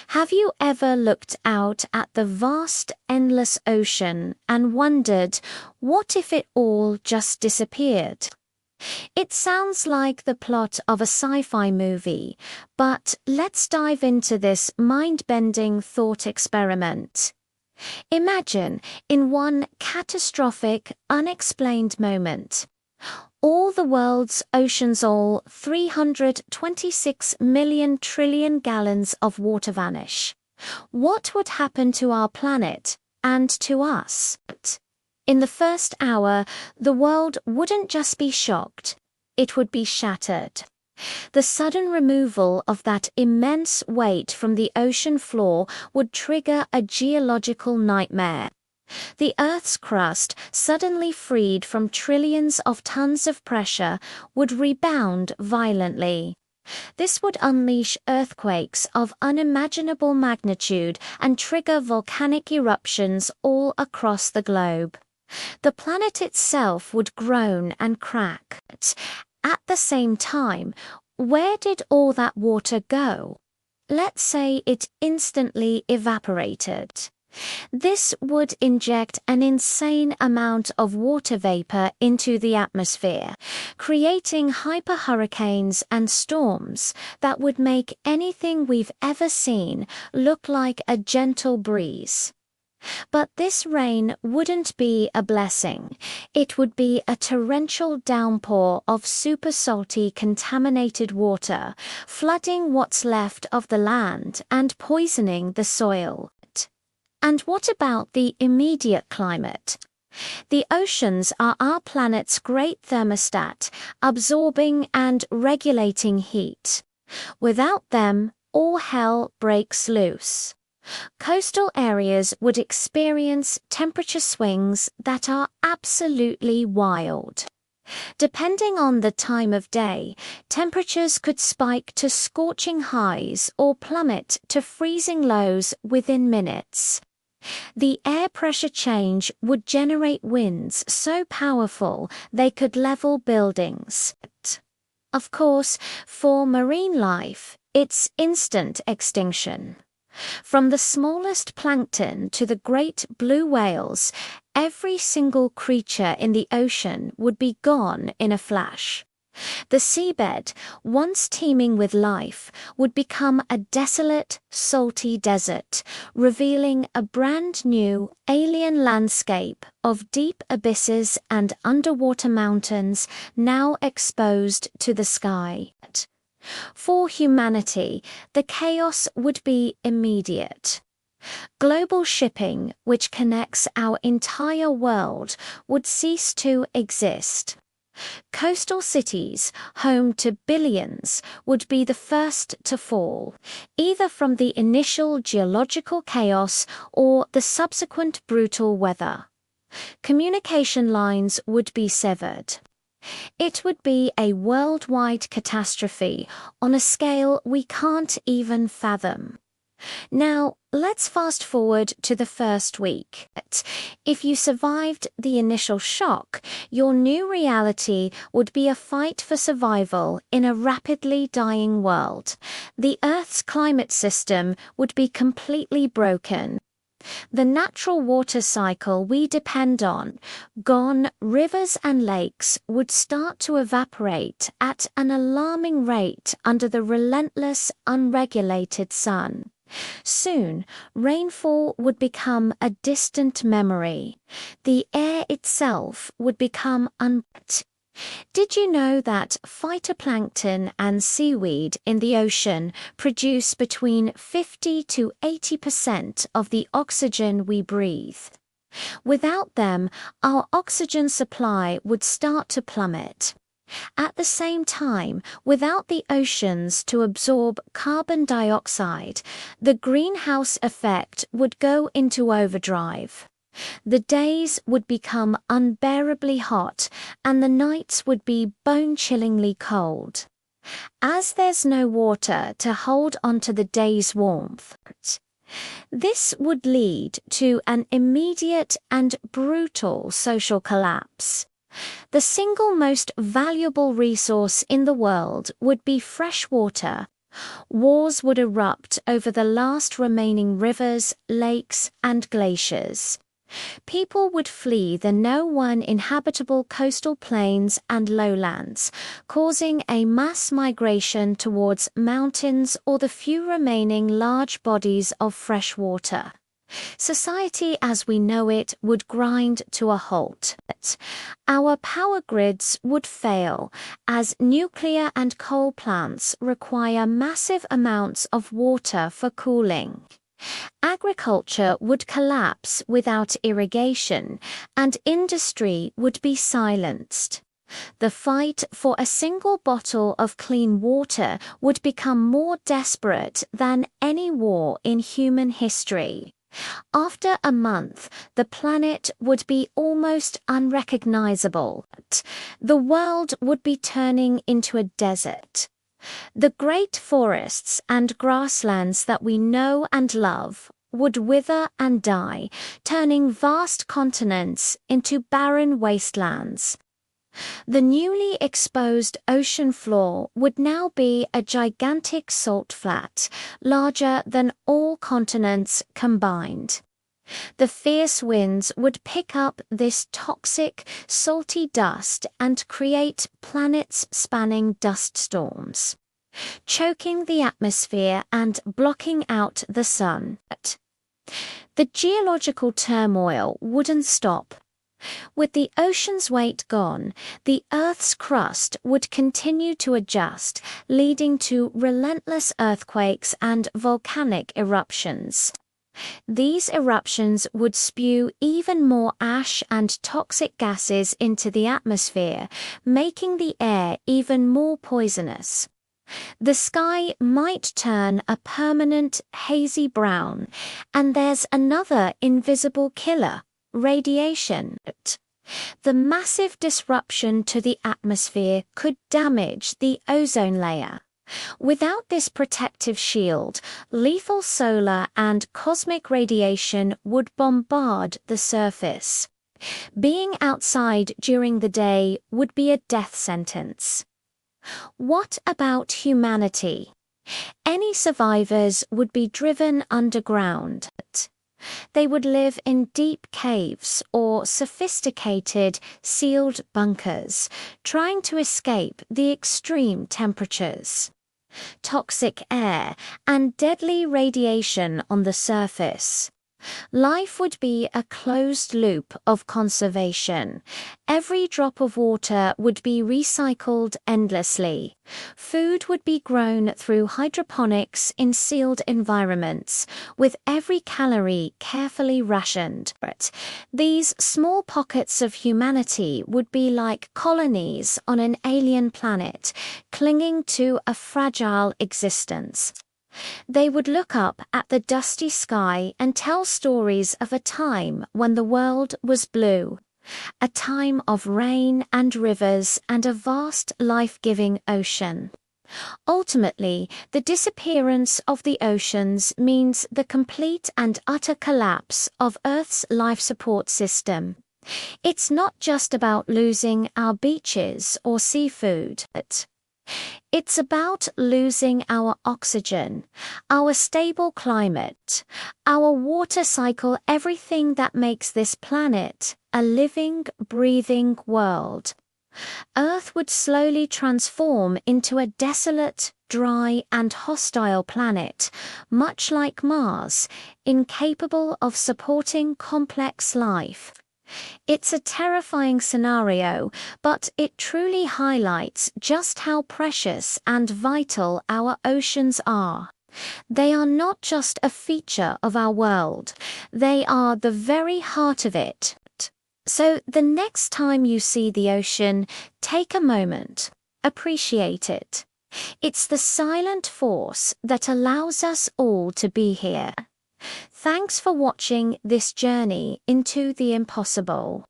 Have you ever looked out at the vast, endless ocean and wondered, what if it all just disappeared? It sounds like the plot of a sci-fi movie, but let's dive into this mind-bending thought experiment. Imagine, in one catastrophic, unexplained moment, all the world's oceans, all 326 million trillion gallons of water vanish. What would happen to our planet and to us? In the first hour, the world wouldn't just be shocked, it would be shattered. The sudden removal of that immense weight from the ocean floor would trigger a geological nightmare. The Earth's crust, suddenly freed from trillions of tons of pressure, would rebound violently. This would unleash earthquakes of unimaginable magnitude and trigger volcanic eruptions all across the globe. The planet itself would groan and crack. At the same time, where did all that water go? Let's say it instantly evaporated. This would inject an insane amount of water vapor into the atmosphere, creating hyperhurricanes and storms that would make anything we've ever seen look like a gentle breeze. But this rain wouldn't be a blessing. It would be a torrential downpour of super salty contaminated water, flooding what's left of the land and poisoning the soil. And what about the immediate climate? The oceans are our planet's great thermostat, absorbing and regulating heat. Without them, all hell breaks loose. Coastal areas would experience temperature swings that are absolutely wild. Depending on the time of day, temperatures could spike to scorching highs or plummet to freezing lows within minutes. The air pressure change would generate winds so powerful they could level buildings. Of course, for marine life, it's instant extinction. From the smallest plankton to the great blue whales, every single creature in the ocean would be gone in a flash. The seabed, once teeming with life, would become a desolate, salty desert, revealing a brand new, alien landscape of deep abysses and underwater mountains now exposed to the sky. For humanity, the chaos would be immediate. Global shipping, which connects our entire world, would cease to exist. Coastal cities, home to billions, would be the first to fall, either from the initial geological chaos or the subsequent brutal weather. Communication lines would be severed. It would be a worldwide catastrophe on a scale we can't even fathom. Now, let's fast forward to the first week. If you survived the initial shock, your new reality would be a fight for survival in a rapidly dying world. The Earth's climate system would be completely broken. The natural water cycle we depend on, gone, rivers and lakes would start to evaporate at an alarming rate under the relentless, unregulated sun. Soon, rainfall would become a distant memory. The air itself would become Did you know that phytoplankton and seaweed in the ocean produce between 50 to 80% of the oxygen we breathe? Without them, our oxygen supply would start to plummet. At the same time, without the oceans to absorb carbon dioxide, the greenhouse effect would go into overdrive. The days would become unbearably hot and the nights would be bone-chillingly cold. As there's no water to hold onto the day's warmth, this would lead to an immediate and brutal social collapse. The single most valuable resource in the world would be fresh water, Wars would erupt over the last remaining rivers, lakes, and glaciers. People would flee the no-one inhabitable coastal plains and lowlands, causing a mass migration towards mountains or the few remaining large bodies of fresh water. Society as we know it would grind to a halt. Our power grids would fail, as nuclear and coal plants require massive amounts of water for cooling. Agriculture would collapse without irrigation, and industry would be silenced. The fight for a single bottle of clean water would become more desperate than any war in human history. After a month, the planet would be almost unrecognizable. The world would be turning into a desert. The great forests and grasslands that we know and love would wither and die, turning vast continents into barren wastelands. The newly exposed ocean floor would now be a gigantic salt flat, larger than all continents combined. The fierce winds would pick up this toxic, salty dust and create planets-spanning dust storms, choking the atmosphere and blocking out the sun. The geological turmoil wouldn't stop. With the ocean's weight gone, the Earth's crust would continue to adjust, leading to relentless earthquakes and volcanic eruptions. These eruptions would spew even more ash and toxic gases into the atmosphere, making the air even more poisonous. The sky might turn a permanent hazy brown, and there's another invisible killer: radiation. The massive disruption to the atmosphere could damage the ozone layer. Without this protective shield, lethal solar and cosmic radiation would bombard the surface. Being outside during the day would be a death sentence. What about humanity? Any survivors would be driven underground. They would live in deep caves or sophisticated, sealed bunkers, trying to escape the extreme temperatures, toxic air, and deadly radiation on the surface. Life would be a closed loop of conservation. Every drop of water would be recycled endlessly. Food would be grown through hydroponics in sealed environments, with every calorie carefully rationed. These small pockets of humanity would be like colonies on an alien planet, clinging to a fragile existence. They would look up at the dusty sky and tell stories of a time when the world was blue, a time of rain and rivers and a vast life-giving ocean. Ultimately, the disappearance of the oceans means the complete and utter collapse of Earth's life support system. It's not just about losing our beaches or seafood. It's about losing our oxygen, our stable climate, our water cycle, everything that makes this planet a living, breathing world. Earth would slowly transform into a desolate, dry, and hostile planet, much like Mars, incapable of supporting complex life. It's a terrifying scenario, but it truly highlights just how precious and vital our oceans are. They are not just a feature of our world, they are the very heart of it. So the next time you see the ocean, take a moment, appreciate it. It's the silent force that allows us all to be here. Thanks for watching this journey into the impossible.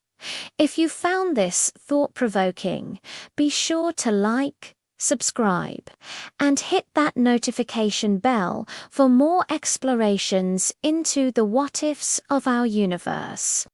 If you found this thought-provoking, be sure to like, subscribe, and hit that notification bell for more explorations into the what-ifs of our universe.